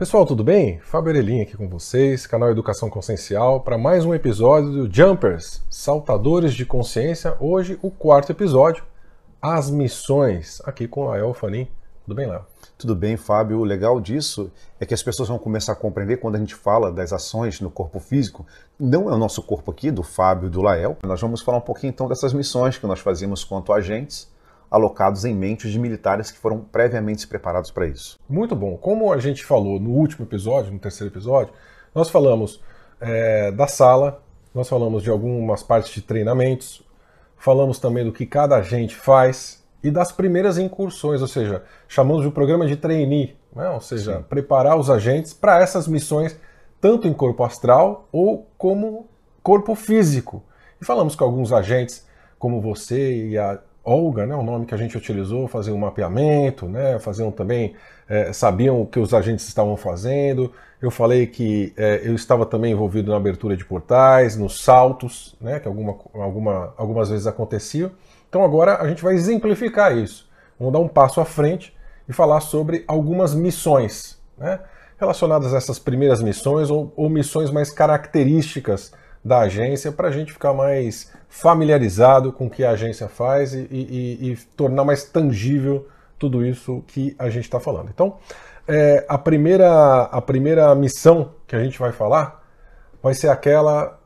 Pessoal, tudo bem? Fábio Arelinha aqui com vocês, canal Educação Consciencial, para mais um episódio do Jumpers, Saltadores de Consciência. Hoje, o quarto episódio, As Missões, aqui com o Lael Falim. Tudo bem, Léo? Tudo bem, Fábio. O legal disso é que as pessoas vão começar a compreender quando a gente fala das ações no corpo físico. Não é o nosso corpo aqui, do Fábio e do Lael. Nós vamos falar um pouquinho então dessas missões que nós fazíamos quanto agentes, alocados em mentes de militares que foram previamente preparados para isso. Muito bom. Como a gente falou no último episódio, no terceiro episódio, nós falamos da sala, nós falamos de algumas partes de treinamentos, falamos também do que cada agente faz e das primeiras incursões, ou seja, chamamos de um programa de trainee, né? Ou seja, sim, preparar os agentes para essas missões, tanto em corpo astral ou como corpo físico. E falamos com alguns agentes, como você e a Olga, né, o nome que a gente utilizou, faziam um mapeamento, né, faziam também, sabiam o que os agentes estavam fazendo. Eu falei que eu estava também envolvido na abertura de portais, nos saltos, né, que algumas vezes aconteciam. Então agora a gente vai exemplificar isso. Vamos dar um passo à frente e falar sobre algumas missões, né, relacionadas a essas primeiras missões ou missões mais características da agência, para a gente ficar mais familiarizado com o que a agência faz e tornar mais tangível tudo isso que a gente está falando. Então, a primeira missão que a gente vai falar vai ser aquela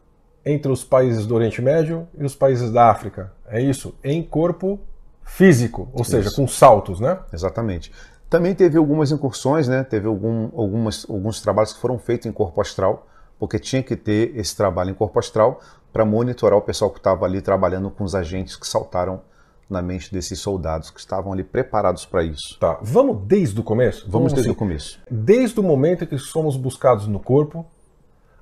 entre os países do Oriente Médio e os países da África. É isso? Em corpo físico, ou seja, com saltos, né? Exatamente. Também teve algumas incursões, né? Teve alguns trabalhos que foram feitos em corpo astral, porque tinha que ter esse trabalho em corpo astral para monitorar o pessoal que estava ali trabalhando com os agentes que saltaram na mente desses soldados que estavam ali preparados para isso. Tá, vamos desde o começo? Vamos desde o começo. Desde o momento em que somos buscados no corpo,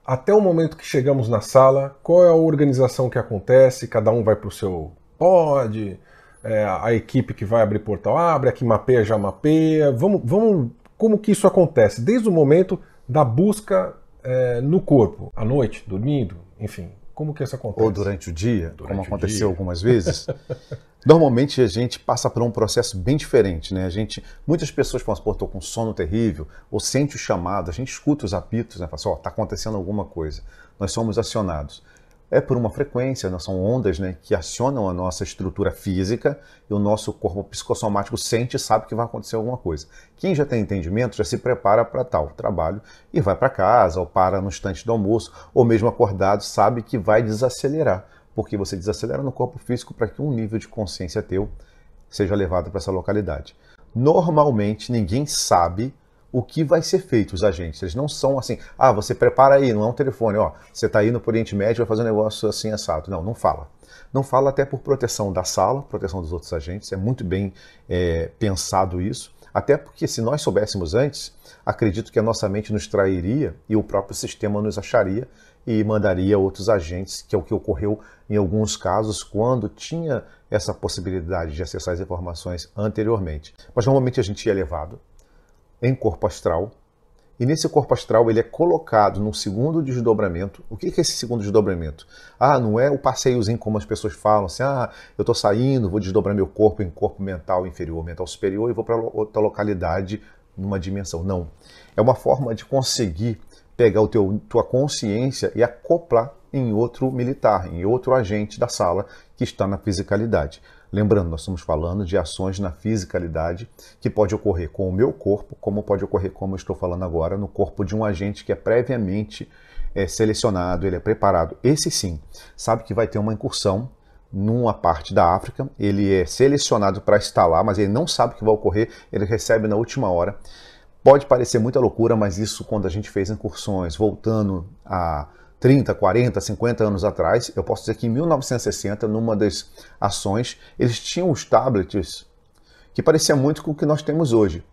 até o momento que chegamos na sala, qual é a organização que acontece? Cada um vai para o seu pod, a equipe que vai abrir portal abre, a que mapeia já mapeia. Vamos, como que isso acontece? Desde o momento da busca no corpo, à noite, dormindo, enfim, como que isso acontece? Ou durante o dia, como aconteceu algumas vezes. Normalmente a gente passa por um processo bem diferente, né? Muitas pessoas falam, pô, estou com sono terrível, ou sente o chamado, a gente escuta os apitos, né? Fala assim, está acontecendo alguma coisa. Nós somos acionados. É por uma frequência, né? São ondas, né, que acionam a nossa estrutura física e o nosso corpo psicossomático sente e sabe que vai acontecer alguma coisa. Quem já tem entendimento já se prepara para tal trabalho e vai para casa ou para no instante do almoço ou mesmo acordado sabe que vai desacelerar, porque você desacelera no corpo físico para que um nível de consciência teu seja levado para essa localidade. Normalmente ninguém sabe o que vai ser feito, os agentes. Eles não são assim, você prepara aí, não é um telefone, você está indo para o Oriente Médio, vai fazer um negócio assim assado. Não fala. Não fala até por proteção da sala, proteção dos outros agentes, é muito bem pensado isso, até porque se nós soubéssemos antes, acredito que a nossa mente nos trairia e o próprio sistema nos acharia e mandaria outros agentes, que é o que ocorreu em alguns casos quando tinha essa possibilidade de acessar as informações anteriormente. Mas normalmente a gente ia levado em corpo astral, e nesse corpo astral ele é colocado num segundo desdobramento. O que é esse segundo desdobramento? Não é o passeiozinho como as pessoas falam, assim, eu estou saindo, vou desdobrar meu corpo em corpo mental inferior, mental superior, e vou para outra localidade, numa dimensão. Não. É uma forma de conseguir pegar tua consciência e acoplar em outro militar, em outro agente da sala que está na fisicalidade. Lembrando, nós estamos falando de ações na fisicalidade que pode ocorrer com o meu corpo, como pode ocorrer, como eu estou falando agora, no corpo de um agente que é previamente selecionado, ele é preparado. Esse sim, sabe que vai ter uma incursão numa parte da África, ele é selecionado para estar lá, mas ele não sabe o que vai ocorrer, ele recebe na última hora. Pode parecer muita loucura, mas isso quando a gente fez incursões, voltando a 30, 40, 50 anos atrás, eu posso dizer que em 1960, numa das ações, eles tinham os tablets que parecia muito com o que nós temos hoje.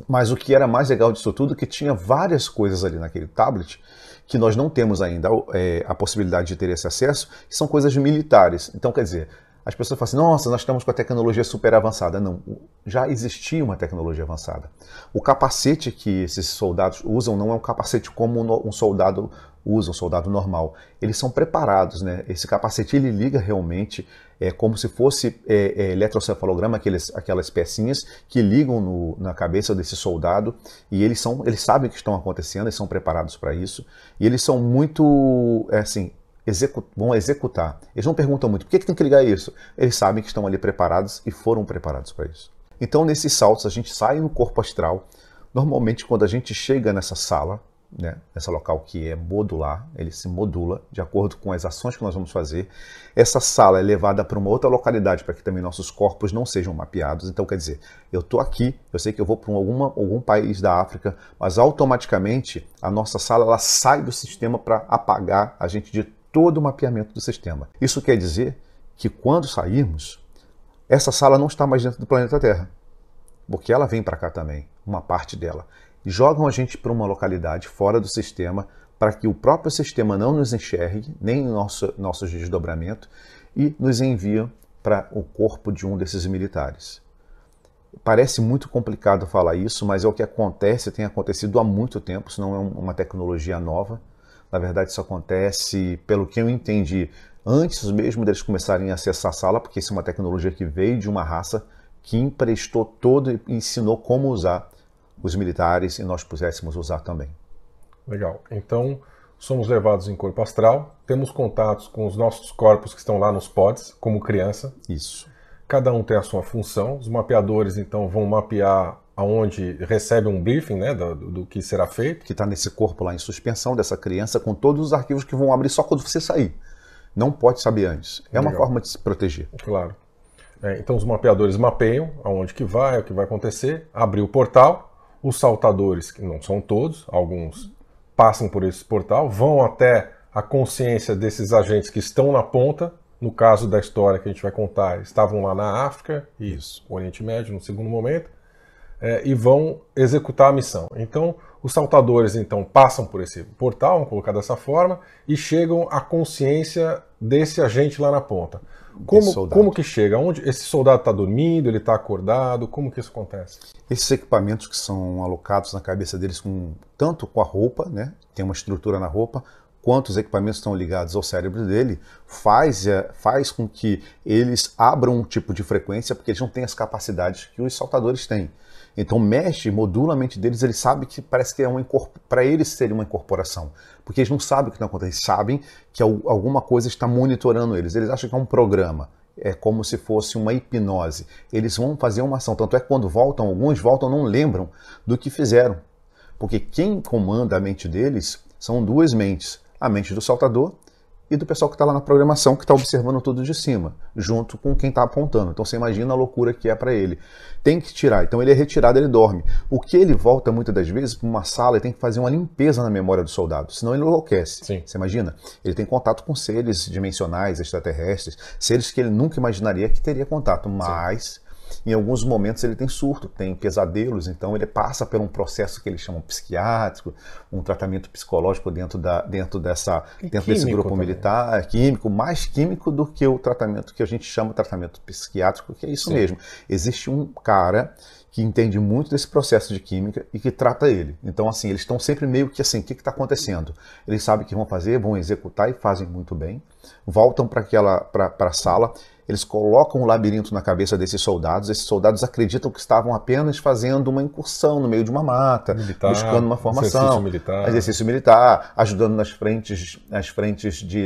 Mas o que era mais legal disso tudo é que tinha várias coisas ali naquele tablet que nós não temos ainda a possibilidade de ter esse acesso, que são coisas militares. Então, quer dizer, as pessoas falam assim, nossa, nós estamos com a tecnologia super avançada. Não, já existia uma tecnologia avançada. O capacete que esses soldados usam não é um capacete como um soldado usa, um soldado normal. Eles são preparados, né? Esse capacete ele liga realmente É como se fosse eletrocefalograma, aquelas pecinhas que ligam na cabeça desse soldado, e eles sabem o que estão acontecendo, eles são preparados para isso, e eles são muito, vão executar. Eles não perguntam muito, por que tem que ligar isso? Eles sabem que estão ali preparados e foram preparados para isso. Então, nesses saltos, a gente sai no corpo astral. Normalmente, quando a gente chega nessa sala, né, nesse local que é modular, ele se modula de acordo com as ações que nós vamos fazer. Essa sala é levada para uma outra localidade para que também nossos corpos não sejam mapeados. Então, quer dizer, eu estou aqui, eu sei que eu vou para algum país da África, mas automaticamente a nossa sala ela sai do sistema para apagar a gente de todo o mapeamento do sistema. Isso quer dizer que quando sairmos, essa sala não está mais dentro do planeta Terra, porque ela vem para cá também, uma parte dela. Jogam a gente para uma localidade fora do sistema para que o próprio sistema não nos enxergue, nem nosso desdobramento, e nos enviam para o corpo de um desses militares. Parece muito complicado falar isso, mas é o que acontece, tem acontecido há muito tempo, isso não é uma tecnologia nova. Na verdade, isso acontece, pelo que eu entendi, antes mesmo deles começarem a acessar a sala, porque isso é uma tecnologia que veio de uma raça que emprestou todo e ensinou como usar os militares e nós pudéssemos usar também. Legal. Então, somos levados em corpo astral, temos contatos com os nossos corpos que estão lá nos pods, como criança. Isso. Cada um tem a sua função. Os mapeadores, então, vão mapear aonde recebe um briefing, né, do que será feito. Que está nesse corpo lá em suspensão dessa criança, com todos os arquivos que vão abrir só quando você sair. Não pode saber antes. É uma forma de se proteger. Claro. Então, os mapeadores mapeiam aonde que vai, o que vai acontecer, abrir o portal. Os saltadores, que não são todos, alguns passam por esse portal, vão até a consciência desses agentes que estão na ponta. No caso da história que a gente vai contar, estavam lá na África e o Oriente Médio no segundo momento, e vão executar a missão. Então, os saltadores então passam por esse portal, vamos colocar dessa forma, e chegam à consciência desse agente lá na ponta. Como que chega? Onde esse soldado está dormindo, ele está acordado? Como que isso acontece? Esses equipamentos que são alocados na cabeça deles, tanto com a roupa, né, tem uma estrutura na roupa, quanto os equipamentos estão ligados ao cérebro dele, faz com que eles abram um tipo de frequência, porque eles não têm as capacidades que os saltadores têm. Então mexe, modula a mente deles, eles sabem que parece que para eles seria uma incorporação. Porque eles não sabem o que está acontecendo, eles sabem que alguma coisa está monitorando eles. Eles acham que é um programa, é como se fosse uma hipnose. Eles vão fazer uma ação, tanto é que quando voltam, alguns voltam não lembram do que fizeram. Porque quem comanda a mente deles são duas mentes, a mente do saltador e do pessoal que está lá na programação, que está observando tudo de cima, junto com quem está apontando. Então você imagina a loucura que é para ele. Tem que tirar, então ele é retirado, ele dorme. O que ele volta muitas das vezes para uma sala e tem que fazer uma limpeza na memória do soldado, senão ele enlouquece. Sim. Você imagina? Ele tem contato com seres dimensionais, extraterrestres, seres que ele nunca imaginaria que teria contato, mas... Sim. Em alguns momentos ele tem surto, tem pesadelos, então ele passa por um processo que eles chamam psiquiátrico, um tratamento psicológico dentro desse grupo também. Militar, químico, mais químico do que o tratamento que a gente chama de tratamento psiquiátrico, que é isso. Sim. Mesmo. Existe um cara que entende muito desse processo de química e que trata ele. Então, assim, eles estão sempre meio que assim, o que está acontecendo? Eles sabem o que vão fazer, vão executar e fazem muito bem. Voltam para a sala, eles colocam um labirinto na cabeça desses soldados. Esses soldados acreditam que estavam apenas fazendo uma incursão no meio de uma mata, buscando uma formação, exercício militar, ajudando nas frentes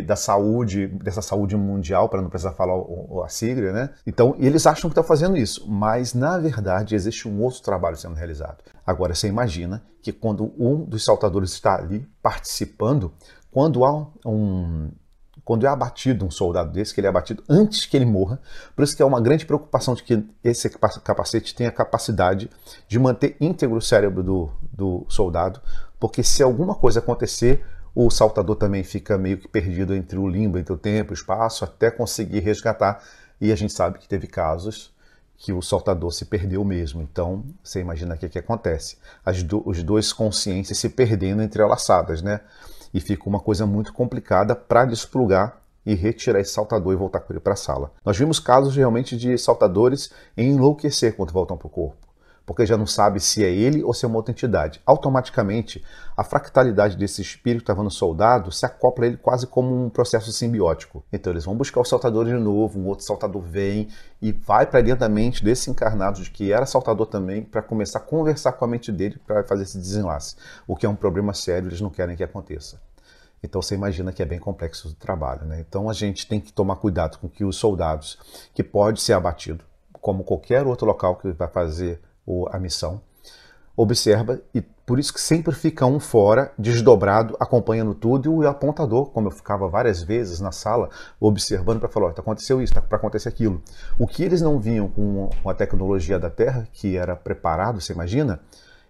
da saúde, dessa saúde mundial, para não precisar falar a sigla, né? Então, eles acham que estão fazendo isso, mas na verdade existe um outro trabalho sendo realizado. Agora, você imagina que quando um dos saltadores está ali participando, quando é abatido um soldado desse, que ele é abatido antes que ele morra, por isso que é uma grande preocupação de que esse capacete tenha a capacidade de manter íntegro o cérebro do soldado, porque se alguma coisa acontecer, o saltador também fica meio que perdido entre o limbo, entre o tempo e o espaço, até conseguir resgatar, e a gente sabe que teve casos que o saltador se perdeu mesmo. Então, você imagina o que acontece. Os dois consciências se perdendo entrelaçadas, né? E fica uma coisa muito complicada para desplugar e retirar esse saltador e voltar com ele para a sala. Nós vimos casos realmente de saltadores enlouquecer quando voltam para o corpo, porque já não sabe se é ele ou se é uma outra entidade. Automaticamente, a fractalidade desse espírito que estava no soldado se acopla a ele quase como um processo simbiótico. Então eles vão buscar o saltador de novo, um outro saltador vem e vai para dentro da mente desse encarnado de que era saltador também, para começar a conversar com a mente dele para fazer esse desenlace. O que é um problema sério, eles não querem que aconteça. Então você imagina que é bem complexo o trabalho, né? Então a gente tem que tomar cuidado com que os soldados, que pode ser abatido, como qualquer outro local que vai fazer a missão, observa, e por isso que sempre fica um fora, desdobrado, acompanhando tudo, e o apontador, como eu ficava várias vezes na sala, observando para falar, aconteceu isso, está para acontecer aquilo. O que eles não vinham com a tecnologia da Terra, que era preparado, você imagina,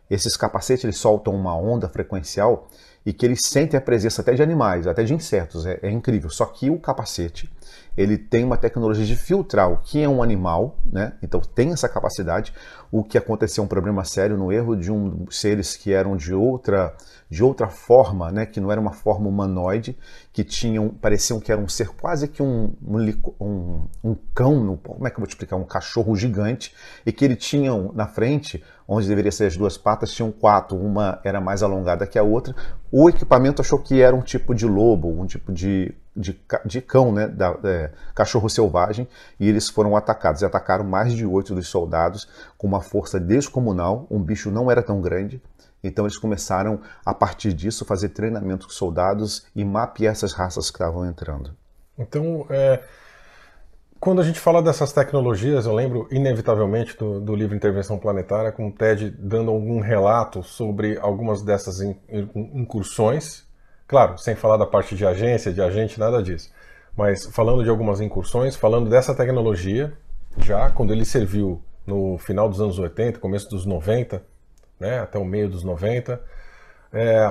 esses capacetes eles soltam uma onda frequencial e que eles sentem a presença até de animais, até de insetos, é incrível. Só que o capacete, ele tem uma tecnologia de filtrar o que é um animal, né? Então tem essa capacidade. O que aconteceu um problema sério no erro de seres que eram de outra forma, né? Que não era uma forma humanoide, que pareciam que era um ser quase que um cão, como é que eu vou te explicar? Um cachorro gigante, e que ele tinha na frente, onde deveria ser as duas patas, tinham quatro, uma era mais alongada que a outra. O equipamento achou que era um tipo de lobo, um tipo de cão, né, cachorro selvagem, e eles foram atacados. E atacaram mais de 8 dos soldados com uma força descomunal. Um bicho não era tão grande. Então eles começaram, a partir disso, a fazer treinamento com soldados e mapear essas raças que estavam entrando. Então, quando a gente fala dessas tecnologias, eu lembro inevitavelmente do livro Intervenção Planetária, com o Ted dando algum relato sobre algumas dessas incursões. Claro, sem falar da parte de agência, de agente, nada disso. Mas falando de algumas incursões, falando dessa tecnologia, já quando ele serviu no final dos anos 80, começo dos 90, né, até o meio dos 90,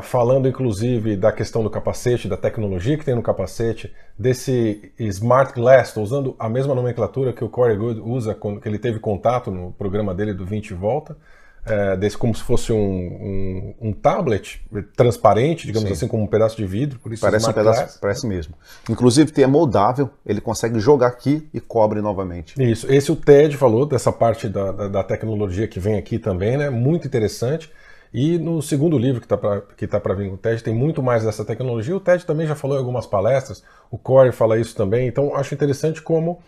falando inclusive da questão do capacete, da tecnologia que tem no capacete, desse Smart Glass, estou usando a mesma nomenclatura que o Corey Goode usa quando ele teve contato no programa dele do 20 e Volta, desse como se fosse um tablet transparente, digamos assim, como um pedaço de vidro, por isso parece Smart Glass. Parece mesmo. Inclusive é moldável, ele consegue jogar aqui e cobre novamente. Isso, esse o Ted falou, dessa parte da tecnologia que vem aqui também, né? Muito interessante. E no segundo livro que tá para vir com o Ted, tem muito mais dessa tecnologia. O Ted também já falou em algumas palestras, o Corey fala isso também, então acho interessante como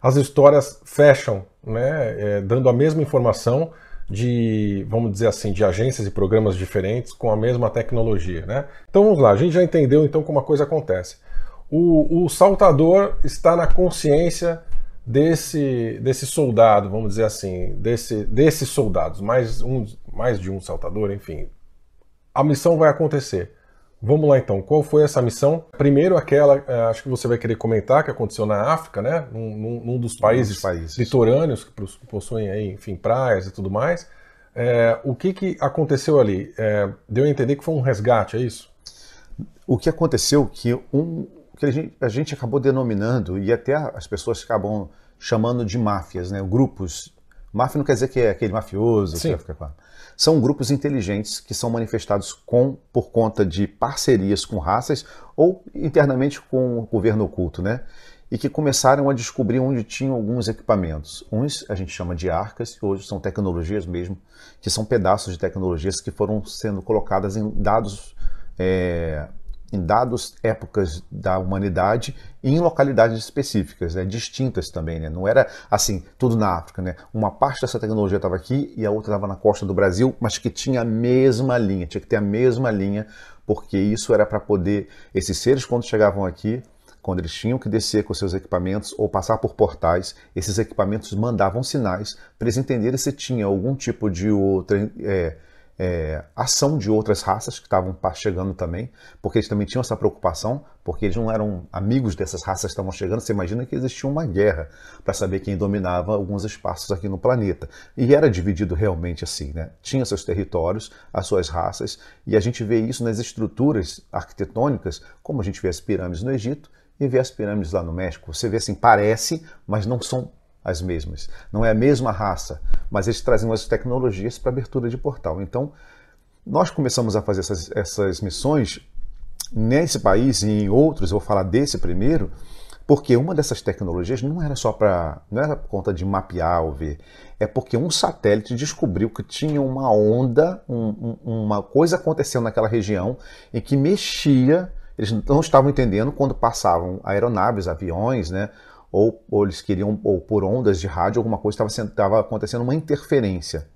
as histórias fecham, né? Dando a mesma informação de, vamos dizer assim, de agências e programas diferentes com a mesma tecnologia, né? Então vamos lá, a gente já entendeu então como a coisa acontece. O saltador está na consciência desse soldado, vamos dizer assim, desses soldados, mais de um saltador, enfim. A missão vai acontecer. Vamos lá então, qual foi essa missão? Primeiro aquela, acho que você vai querer comentar, que aconteceu na África, né? Num dos países litorâneos que possuem aí, enfim, praias e tudo mais. O que aconteceu ali? Deu a entender que foi um resgate, é isso? O que aconteceu que a gente acabou denominando, e até as pessoas acabam chamando de máfias, né? Grupos. Máfia não quer dizer que é aquele mafioso. Sim. São grupos inteligentes que são manifestados por conta de parcerias com raças ou internamente com o governo oculto, né? E que começaram a descobrir onde tinham alguns equipamentos. Uns a gente chama de arcas, que hoje são tecnologias mesmo, que são pedaços de tecnologias que foram sendo colocadas em dados épocas da humanidade e em localidades específicas, né, distintas também, né? Não era assim, tudo na África, né? Uma parte dessa tecnologia estava aqui e a outra estava na costa do Brasil, mas que tinha a mesma linha, tinha que ter a mesma linha, porque isso era para poder, esses seres quando chegavam aqui, quando eles tinham que descer com seus equipamentos ou passar por portais, esses equipamentos mandavam sinais para eles entenderem se tinha algum tipo de outra ação de outras raças que estavam chegando também, porque eles também tinham essa preocupação, porque eles não eram amigos dessas raças que estavam chegando. Você imagina que existia uma guerra para saber quem dominava alguns espaços aqui no planeta. E era dividido realmente assim, né? Tinha seus territórios, as suas raças, e a gente vê isso nas estruturas arquitetônicas, como a gente vê as pirâmides no Egito e vê as pirâmides lá no México. Você vê assim, parece, mas não são as mesmas. Não é a mesma raça, mas eles trazem as tecnologias para abertura de portal. Então, nós começamos a fazer essas missões nesse país e em outros, eu vou falar desse primeiro, Porque uma dessas tecnologias não era só não era por conta de mapear ou ver, é porque um satélite descobriu que tinha uma onda, uma coisa acontecendo naquela região em que mexia, eles não estavam entendendo quando passavam aeronaves, aviões, né? Ou eles queriam, ou por ondas de rádio, alguma coisa estava acontecendo, uma interferência.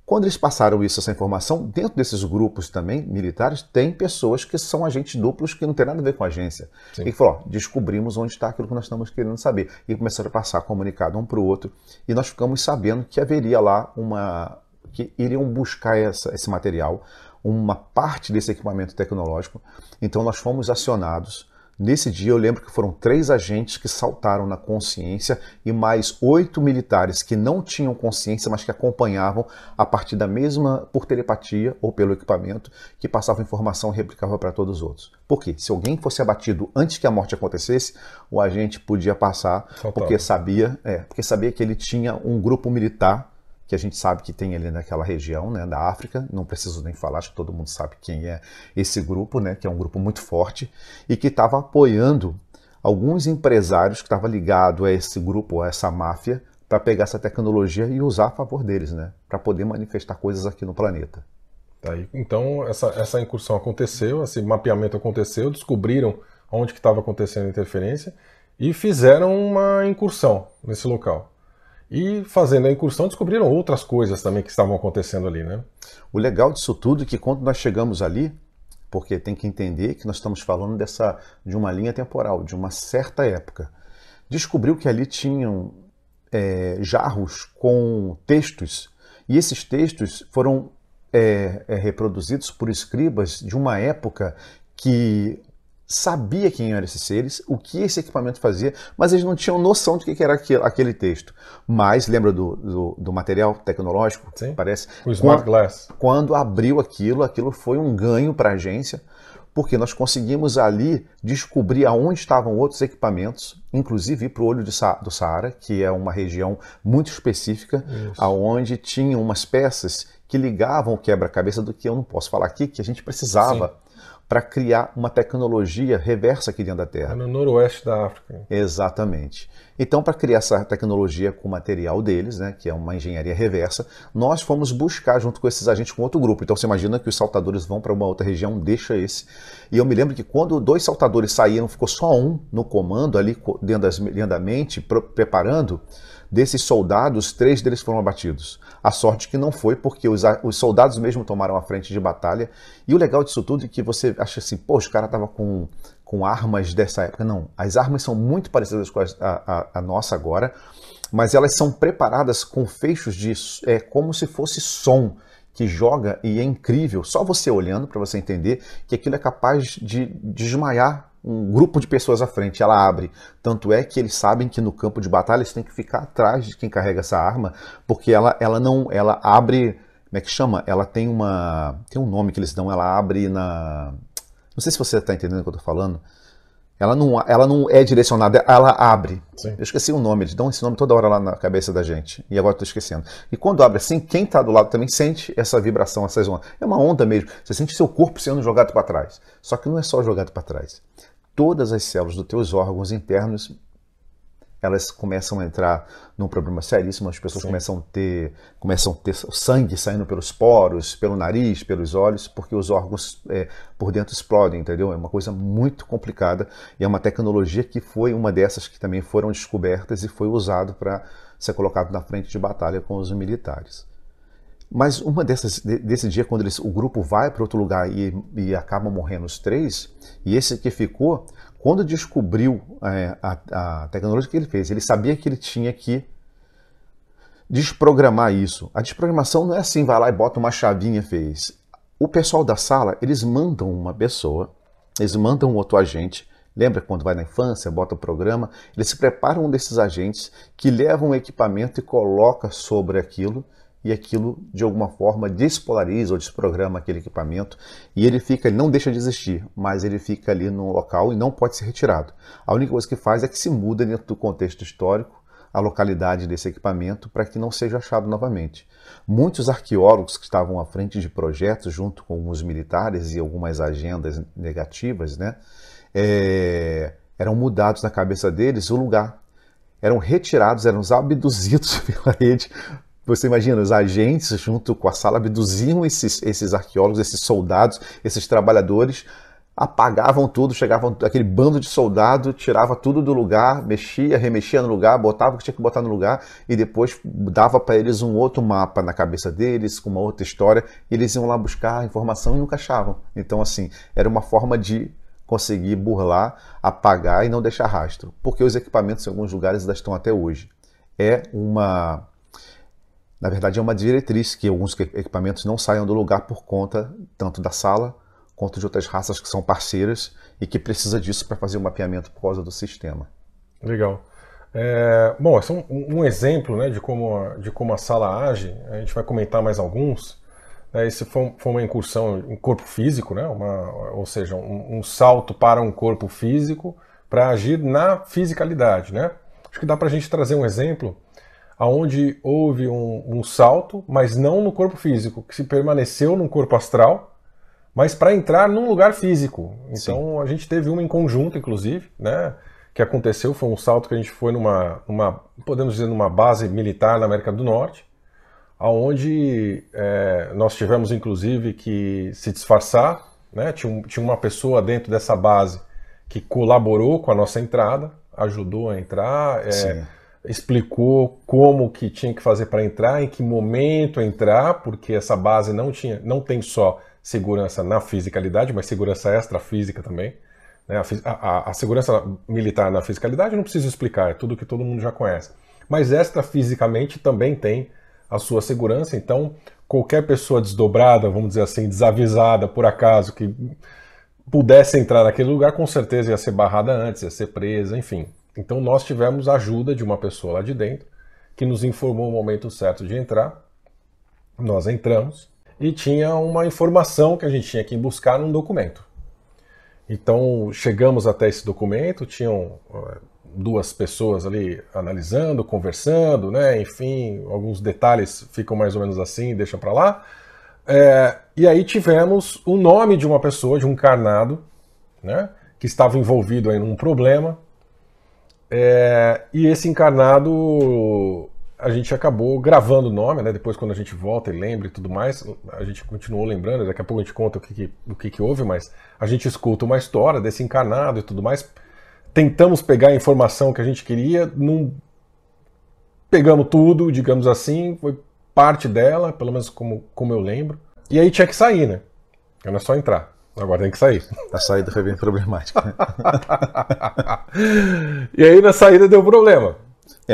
Quando eles passaram essa informação, dentro desses grupos também, militares, tem pessoas que são agentes duplos que não tem nada a ver com a agência. Sim. E falou, descobrimos onde está aquilo que nós estamos querendo saber. E começaram a passar comunicado um para o outro. E nós ficamos sabendo que haveria lá que iriam buscar esse material, uma parte desse equipamento tecnológico. Então nós fomos acionados. Nesse dia eu lembro que foram 3 agentes que saltaram na consciência e mais 8 militares que não tinham consciência, mas que acompanhavam a partir da mesma, por telepatia ou pelo equipamento, que passava informação e replicava para todos os outros. Por quê? Se alguém fosse abatido antes que a morte acontecesse, o agente podia passar, porque sabia que ele tinha um grupo militar, que a gente sabe que tem ali naquela região, né, da África, não preciso nem falar, acho que todo mundo sabe quem é esse grupo, né, que é um grupo muito forte, e que estava apoiando alguns empresários que estavam ligados a esse grupo, a essa máfia, para pegar essa tecnologia e usar a favor deles, né, para poder manifestar coisas aqui no planeta. Aí, então, essa incursão aconteceu, esse mapeamento aconteceu, descobriram onde que estava acontecendo a interferência e fizeram uma incursão nesse local. E fazendo a incursão descobriram outras coisas também que estavam acontecendo ali, né? O legal disso tudo é que quando nós chegamos ali, porque tem que entender que nós estamos falando de uma linha temporal, de uma certa época, descobriu que ali tinham jarros com textos, e esses textos foram reproduzidos por escribas de uma época que sabia quem eram esses seres, o que esse equipamento fazia, mas eles não tinham noção de que era aquele texto. Mas lembra do material tecnológico? Sim, parece? O Smart Glass. Quando abriu aquilo foi um ganho para a agência, porque nós conseguimos ali descobrir aonde estavam outros equipamentos, inclusive ir para o olho do Saara, que é uma região muito específica, aonde tinham umas peças que ligavam o quebra-cabeça do que eu não posso falar aqui, que a gente precisava para criar uma tecnologia reversa aqui dentro da Terra. No noroeste da África. Exatamente. Então, para criar essa tecnologia com o material deles, né, que é uma engenharia reversa, nós fomos buscar junto com esses agentes com outro grupo. Então, você imagina que os saltadores vão para uma outra região, deixa esse. E eu me lembro que quando 2 saltadores saíram, ficou só um no comando, ali dentro da mente, preparando. Desses soldados, 3 deles foram abatidos. A sorte que não foi, porque os soldados mesmo tomaram a frente de batalha. E o legal disso tudo é que você acha assim, pô, os caras estavam com armas dessa época. Não, as armas são muito parecidas com a nossa agora, mas elas são preparadas com feixes como se fosse som, que joga e é incrível. Só você olhando para você entender que aquilo é capaz de desmaiar um grupo de pessoas à frente. Ela abre. Tanto é que eles sabem que no campo de batalha eles têm que ficar atrás de quem carrega essa arma, porque ela abre, como é que chama? Ela tem um nome que eles dão, ela abre na... Não sei se você está entendendo o que eu estou falando. Ela não é direcionada, ela abre. Sim. Eu esqueci o nome, eles dão esse nome toda hora lá na cabeça da gente. E agora estou esquecendo. E quando abre assim, quem está do lado também sente essa vibração, essas ondas. É uma onda mesmo. Você sente seu corpo sendo jogado para trás. Só que não é só jogado para trás. Todas as células dos teus órgãos internos, elas começam a entrar num problema seríssimo. As pessoas começam a ter sangue saindo pelos poros, pelo nariz, pelos olhos, porque os órgãos por dentro explodem, entendeu? É uma coisa muito complicada e é uma tecnologia que foi uma dessas que também foram descobertas e foi usado para ser colocado na frente de batalha com os militares. Mas desse dia, quando o grupo vai para outro lugar e acabam morrendo os 3, e esse que ficou, quando descobriu a tecnologia que ele fez, ele sabia que ele tinha que desprogramar isso. A desprogramação não é assim, vai lá e bota uma chavinha e fez. O pessoal da sala, eles mandam uma pessoa, eles mandam outro agente. Lembra quando vai na infância, bota o programa? Eles se preparam um desses agentes que levam o equipamento e coloca sobre aquilo, e aquilo, de alguma forma, despolariza ou desprograma aquele equipamento, e ele não deixa de existir, mas ele fica ali no local e não pode ser retirado. A única coisa que faz é que se muda dentro do contexto histórico a localidade desse equipamento para que não seja achado novamente. Muitos arqueólogos que estavam à frente de projetos, junto com os militares e algumas agendas negativas, né, eram mudados na cabeça deles o lugar. Eram retirados, eram abduzidos pela rede. Você imagina, os agentes, junto com a sala, abduziam esses arqueólogos, esses soldados, esses trabalhadores, apagavam tudo, chegavam aquele bando de soldado, tirava tudo do lugar, mexia, remexia no lugar, botava o que tinha que botar no lugar e depois dava para eles um outro mapa na cabeça deles, com uma outra história, e eles iam lá buscar a informação e nunca achavam. Então, assim, era uma forma de conseguir burlar, apagar e não deixar rastro, porque os equipamentos em alguns lugares ainda estão até hoje. Na verdade, é uma diretriz que alguns equipamentos não saiam do lugar por conta tanto da sala quanto de outras raças que são parceiras e que precisa disso para fazer o mapeamento por causa do sistema. Legal. Bom, esse é um exemplo, né, de como a sala age. A gente vai comentar mais alguns. Esse foi uma incursão em corpo físico, né, ou seja, um salto para um corpo físico para agir na fisicalidade, né? Acho que dá para a gente trazer um exemplo onde houve um salto, mas não no corpo físico, que se permaneceu no corpo astral, mas para entrar num lugar físico. Então, sim, a gente teve uma em conjunto, inclusive, né, que aconteceu, foi um salto que a gente foi podemos dizer, numa base militar na América do Norte, onde nós tivemos, inclusive, que se disfarçar, né, tinha uma pessoa dentro dessa base que colaborou com a nossa entrada, ajudou a entrar, explicou como que tinha que fazer para entrar, em que momento entrar, porque essa base não tem só segurança na fisicalidade, mas segurança extrafísica também. Né? A segurança militar na fisicalidade não preciso explicar, é tudo que todo mundo já conhece. Mas extrafisicamente também tem a sua segurança, então qualquer pessoa desdobrada, vamos dizer assim, desavisada por acaso, que pudesse entrar naquele lugar, com certeza ia ser barrada antes, ia ser presa, enfim. Então nós tivemos a ajuda de uma pessoa lá de dentro, que nos informou o momento certo de entrar. Nós entramos e tinha uma informação que a gente tinha que buscar num documento. Então chegamos até esse documento, tinham duas pessoas ali analisando, conversando, né? Enfim, alguns detalhes ficam mais ou menos assim, deixa para lá. E aí tivemos o nome de uma pessoa, de um encarnado, né? Que estava envolvido aí num problema. E esse encarnado, a gente acabou gravando o nome, né? Depois, quando a gente volta e lembra e tudo mais, a gente continuou lembrando, daqui a pouco a gente conta o que houve, mas a gente escuta uma história desse encarnado e tudo mais. Tentamos pegar a informação que a gente queria, não pegamos tudo, digamos assim, foi parte dela, pelo menos como eu lembro. E aí tinha que sair, né? Não é só entrar. Agora tem que sair. A saída foi bem problemática. Né? E aí na saída deu problema.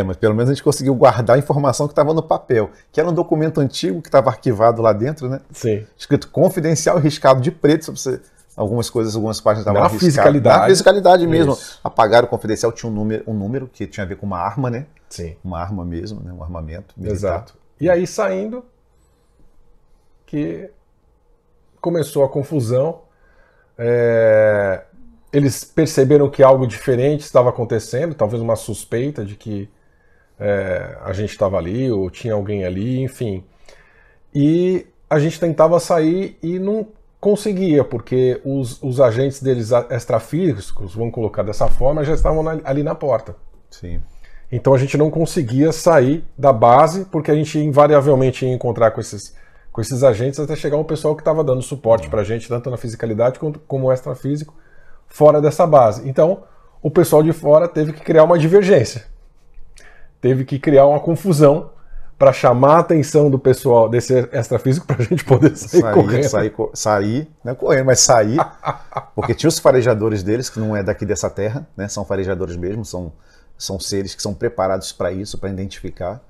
Mas pelo menos a gente conseguiu guardar a informação que estava no papel, que era um documento antigo que estava arquivado lá dentro, né? Sim. Escrito confidencial, riscado de preto, sobre você. Algumas páginas estavam arriscadas. Fisicalidade. Na fisicalidade mesmo. Isso. Apagaram o confidencial, tinha um número que tinha a ver com uma arma, né? Sim. Uma arma mesmo, né? Um armamento militar. Exato. E aí saindo, que começou a confusão. Eles perceberam que algo diferente estava acontecendo, talvez uma suspeita de que a gente estava ali, ou tinha alguém ali, enfim. E a gente tentava sair e não conseguia, porque os agentes deles extrafísicos, vamos colocar dessa forma, já estavam ali na porta. Sim. Então a gente não conseguia sair da base, porque a gente invariavelmente ia encontrar com esses agentes até chegar um pessoal que estava dando suporte para a gente, tanto na fisicalidade como extrafísico, fora dessa base. Então, o pessoal de fora teve que criar uma divergência. Teve que criar uma confusão para chamar a atenção do pessoal desse extrafísico para a gente poder sair correndo. Sair, não é correndo, mas sair. Porque tinha os farejadores deles, que não é daqui dessa terra, né? São farejadores mesmo, são seres que são preparados para isso, para identificar.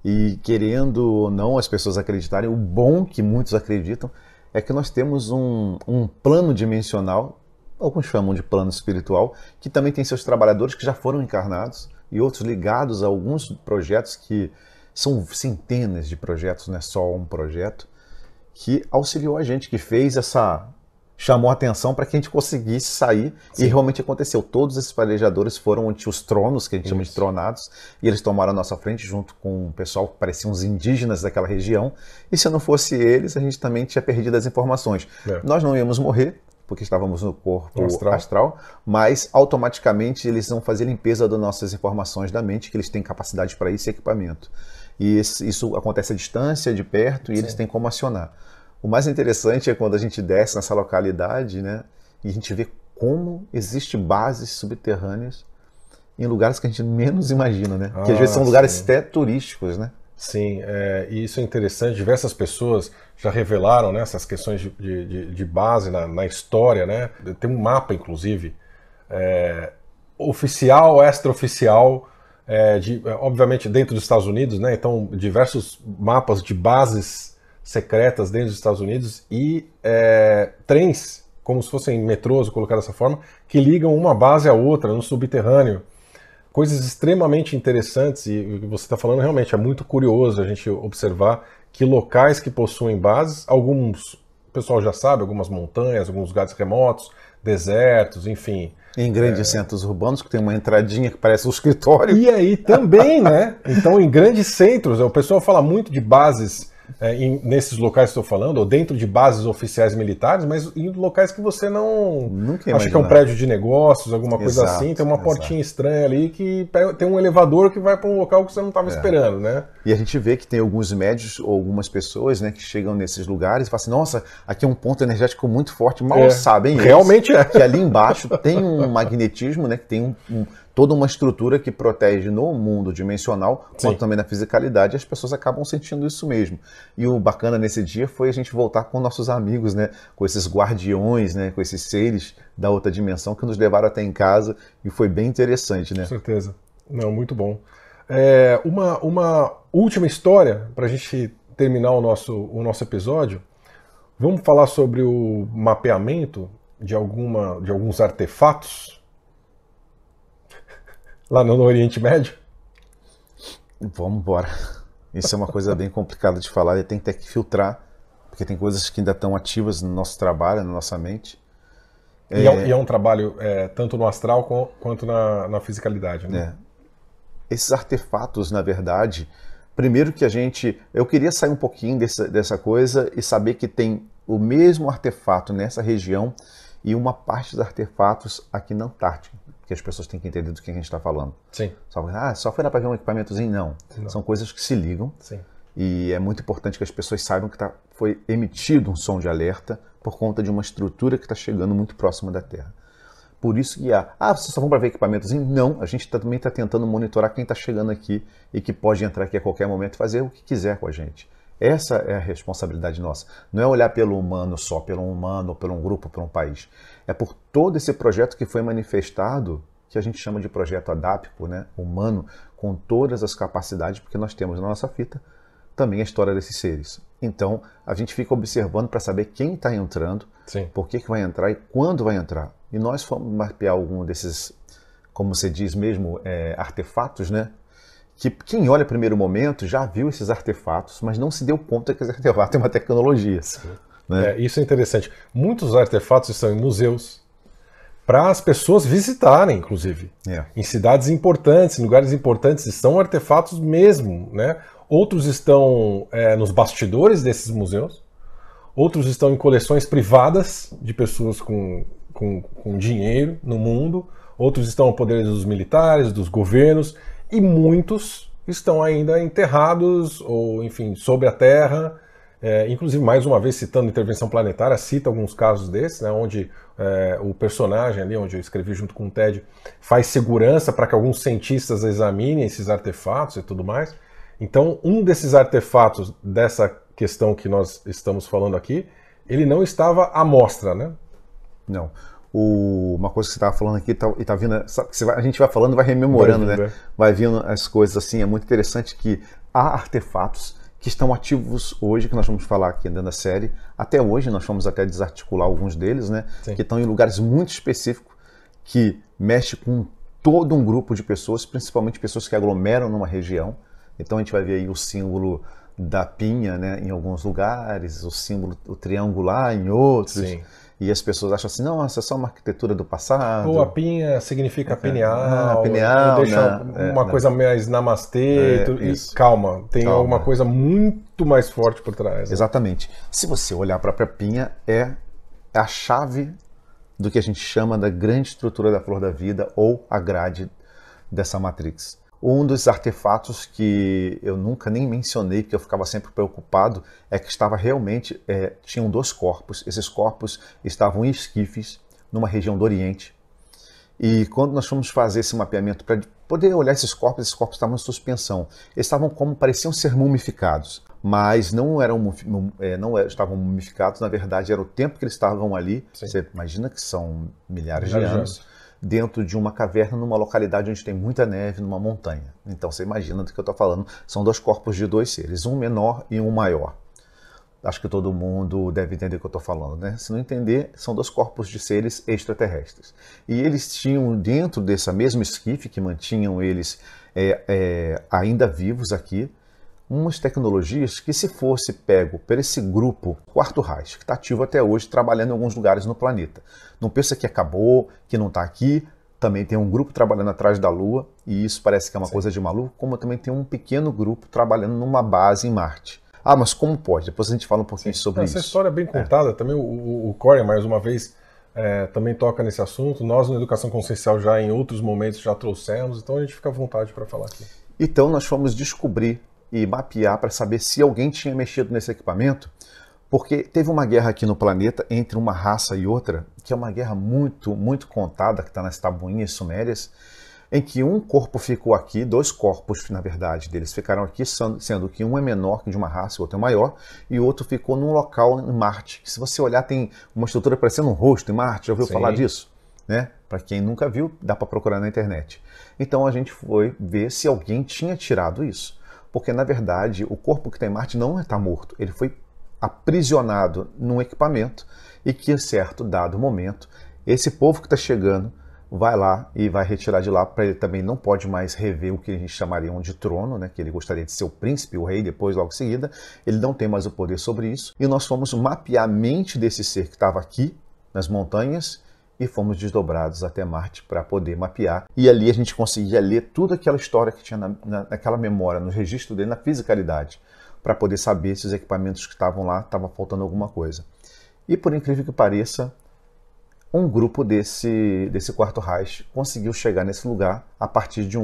E querendo ou não as pessoas acreditarem, o bom que muitos acreditam é que nós temos um plano dimensional, alguns chamam de plano espiritual, que também tem seus trabalhadores que já foram encarnados e outros ligados a alguns projetos que são centenas de projetos, não é só um projeto, que auxiliou a gente, que fez chamou a atenção para que a gente conseguisse sair. Sim. E realmente aconteceu. Todos esses farejadores foram onde os tronos, que a gente chama de tronados, e eles tomaram a nossa frente junto com o pessoal que pareciam os indígenas daquela região. E se não fosse eles, a gente também tinha perdido as informações. Nós não íamos morrer, porque estávamos no corpo astral, mas automaticamente eles vão fazer limpeza das nossas informações da mente, que eles têm capacidade para isso e equipamento. E isso acontece à distância, de perto, e eles têm como acionar. O mais interessante é quando a gente desce nessa localidade, né, e a gente vê como existem bases subterrâneas em lugares que a gente menos imagina, né? Que às vezes são lugares até turísticos, né? Sim, e isso é interessante. Diversas pessoas já revelaram, né, essas questões de base na história, né? Tem um mapa, inclusive, oficial, extraoficial, obviamente dentro dos Estados Unidos, né? Então, diversos mapas de bases secretas dentro dos Estados Unidos e trens, como se fossem metrôs, vou colocar dessa forma, que ligam uma base à outra no subterrâneo. Coisas extremamente interessantes, e o que você está falando realmente é muito curioso a gente observar que locais que possuem bases, alguns o pessoal já sabe, algumas montanhas, alguns lugares remotos, desertos, enfim. Em grandes centros urbanos, que tem uma entradinha que parece um escritório. E aí também, né? Então, em grandes centros, o pessoal fala muito de bases nesses locais que estou falando, ou dentro de bases oficiais militares, mas em locais que você nunca acha que é um prédio de negócios, alguma coisa assim, tem uma portinha estranha ali que tem um elevador que vai para um local que você não estava esperando, né? E a gente vê que tem alguns médios ou algumas pessoas, né, que chegam nesses lugares e falam assim, nossa, aqui é um ponto energético muito forte, mal sabem realmente eles, que ali embaixo tem um magnetismo, né, que tem toda uma estrutura que protege no mundo dimensional, quanto também na fisicalidade, e as pessoas acabam sentindo isso mesmo. E o bacana nesse dia foi a gente voltar com nossos amigos, né, com esses guardiões, né, com esses seres da outra dimensão que nos levaram até em casa, e foi bem interessante, né? Com certeza. Não, muito bom. Uma última história, para a gente terminar o nosso episódio. Vamos falar sobre o mapeamento de alguns artefatos lá no Oriente Médio? Vamos embora. Isso é uma coisa bem complicada de falar, e tem que ter que filtrar, porque tem coisas que ainda estão ativas no nosso trabalho, na nossa mente. E é um trabalho tanto no astral quanto na fisicalidade, né? Esses artefatos, na verdade, primeiro que eu queria sair um pouquinho dessa coisa e saber que tem o mesmo artefato nessa região e uma parte dos artefatos aqui na Antártica. Porque as pessoas têm que entender do que a gente está falando. Sim. Só foi lá para ver um equipamentozinho? Não. São coisas que se ligam. Sim. E é muito importante que as pessoas saibam que foi emitido um som de alerta por conta de uma estrutura que está chegando muito próxima da Terra. Por isso que vocês só vão para ver equipamentozinho? Não, a gente também está tentando monitorar quem está chegando aqui e que pode entrar aqui a qualquer momento e fazer o que quiser com a gente. Essa é a responsabilidade nossa. Não é olhar pelo humano só, pelo humano, ou por um grupo, por um país. É por todo esse projeto que foi manifestado, que a gente chama de projeto adáptico, né? Humano, com todas as capacidades, porque nós temos na nossa fita também a história desses seres. Então, a gente fica observando para saber quem está entrando, por que vai entrar e quando vai entrar. E nós fomos mapear algum desses, como você diz mesmo, artefatos, né? Que quem olha no primeiro momento já viu esses artefatos, mas não se deu conta que esse artefato tem uma tecnologia. Né? Isso é interessante. Muitos artefatos estão em museus para as pessoas visitarem, inclusive. Em cidades importantes, em lugares importantes, são artefatos mesmo, né? Outros estão nos bastidores desses museus, outros estão em coleções privadas de pessoas com dinheiro no mundo, outros estão ao poder dos militares, dos governos, e muitos estão ainda enterrados, ou enfim, sob a terra. Inclusive, mais uma vez, citando Intervenção Planetária, cita alguns casos desses, né, onde o personagem ali, onde eu escrevi junto com o Ted, faz segurança para que alguns cientistas examinem esses artefatos e tudo mais. Então, um desses artefatos dessa questão que nós estamos falando aqui, ele não estava à mostra, né? Não. Uma coisa que você estava falando aqui, e tá vindo, a gente vai falando, vai rememorando, né? Vai vindo as coisas assim, é muito interessante que há artefatos que estão ativos hoje, que nós vamos falar aqui dentro da série. Até hoje, nós fomos até desarticular alguns deles, né? Que estão em lugares muito específicos, que mexe com todo um grupo de pessoas, principalmente pessoas que aglomeram numa região. Então a gente vai ver aí o símbolo da pinha, né, em alguns lugares, o símbolo, o triangular em outros. Sim. E as pessoas acham assim, não, essa é só uma arquitetura do passado. Ou a pinha significa pineal, pineal, deixa uma coisa mais namastê. E calma, tem alguma coisa muito mais forte por trás. Né? Exatamente. Se você olhar a própria pinha, é a chave do que a gente chama da grande estrutura da flor da vida ou a grade dessa Matrix. Um dos artefatos que eu nunca nem mencionei, porque eu ficava sempre preocupado, é que estava realmente, tinham 2 corpos. Esses corpos estavam em esquifes, numa região do Oriente. E quando nós fomos fazer esse mapeamento para poder olhar esses corpos estavam em suspensão. Eles estavam como pareciam ser mumificados, mas não estavam mumificados, na verdade era o tempo que eles estavam ali. Sim. Você imagina que são milhares de anos. Dentro de uma caverna, numa localidade onde tem muita neve, numa montanha. Então você imagina do que eu estou falando. São 2 corpos de 2 seres, um menor e um maior. Acho que todo mundo deve entender o que eu estou falando, né? Se não entender, são 2 corpos de seres extraterrestres. E eles tinham dentro dessa mesma esquife, que mantinham eles ainda vivos aqui, umas tecnologias que, se fosse pego por esse grupo, Quarto Reich, que está ativo até hoje, trabalhando em alguns lugares no planeta. Não pensa que acabou, que não está aqui. Também tem um grupo trabalhando atrás da Lua, e isso parece que é uma coisa de maluco, como também tem um pequeno grupo trabalhando numa base em Marte. Ah, mas como pode? Depois a gente fala um pouquinho sobre isso. Essa história é bem contada. Também o Corey, mais uma vez, também toca nesse assunto. Nós, na Educação Consciencial, já em outros momentos já trouxemos, então a gente fica à vontade para falar aqui. Então nós fomos descobrir e mapear para saber se alguém tinha mexido nesse equipamento, porque teve uma guerra aqui no planeta entre uma raça e outra, que é uma guerra muito, muito contada, que está nas tabuinhas sumérias, em que um corpo ficou aqui, 2 corpos, na verdade, deles ficaram aqui, sendo que um é menor que de uma raça e o outro é maior, e o outro ficou num local em Marte. Se você olhar, tem uma estrutura parecendo um rosto em Marte, já ouviu falar disso? Né? Para quem nunca viu, dá para procurar na internet. Então a gente foi ver se alguém tinha tirado isso. Porque, na verdade, o corpo que está em Marte não está morto. Ele foi aprisionado num equipamento e que, em certo dado momento, esse povo que está chegando vai lá e vai retirar de lá, para ele também não pode mais rever o que a gente chamaria de trono, né? Que ele gostaria de ser o príncipe, o rei, depois, logo em seguida. Ele não tem mais o poder sobre isso. E nós fomos mapear a mente desse ser que estava aqui, nas montanhas, e fomos desdobrados até Marte para poder mapear. E ali a gente conseguia ler toda aquela história que tinha naquela memória, no registro dele, na fisicalidade, para poder saber se os equipamentos que estavam lá estavam faltando alguma coisa. E por incrível que pareça, um grupo desse Quarto Reich conseguiu chegar nesse lugar a partir de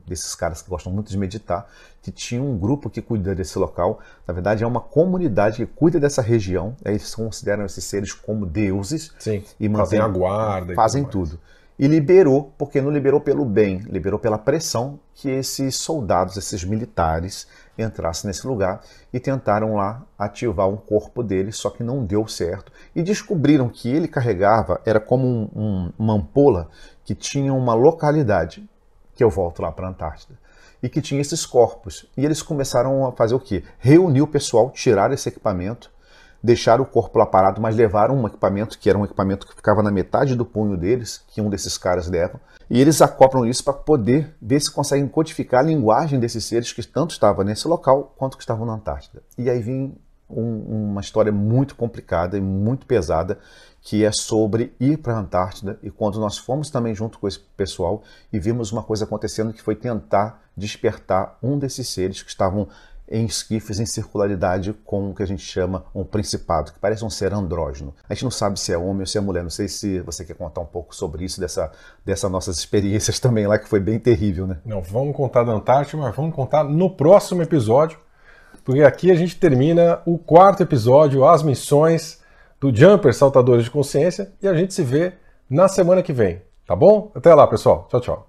desses caras que gostam muito de meditar, que tinha um grupo que cuida desse local. Na verdade, é uma comunidade que cuida dessa região. Eles consideram esses seres como deuses. Sim, e fazem a guarda. Fazem tudo. E liberou, porque não liberou pelo bem, liberou pela pressão que esses soldados, esses militares, entrassem nesse lugar e tentaram lá ativar um corpo dele, só que não deu certo. E descobriram que ele carregava, era como uma ampola que tinha uma localidade, que eu volto lá para a Antártida, e que tinha esses corpos. E eles começaram a fazer o quê? Reunir o pessoal, tirar esse equipamento, deixaram o corpo lá parado, mas levaram um equipamento, que era um equipamento que ficava na metade do punho deles, que um desses caras leva, e eles acoplam isso para poder ver se conseguem codificar a linguagem desses seres que tanto estavam nesse local, quanto que estavam na Antártida. E aí vem uma história muito complicada e muito pesada, que é sobre ir para a Antártida, e quando nós fomos também junto com esse pessoal, e vimos uma coisa acontecendo que foi tentar despertar um desses seres que estavam em esquifes em circularidade com o que a gente chama um principado, que parece um ser andrógeno. A gente não sabe se é homem ou se é mulher. Não sei se você quer contar um pouco sobre isso, dessas nossas experiências também lá, que foi bem terrível, né? Não, vamos contar da Antártida, mas vamos contar no próximo episódio, porque aqui a gente termina o 4º episódio, as missões do Jumper Saltadores de Consciência, e a gente se vê na semana que vem, tá bom? Até lá, pessoal. Tchau, tchau.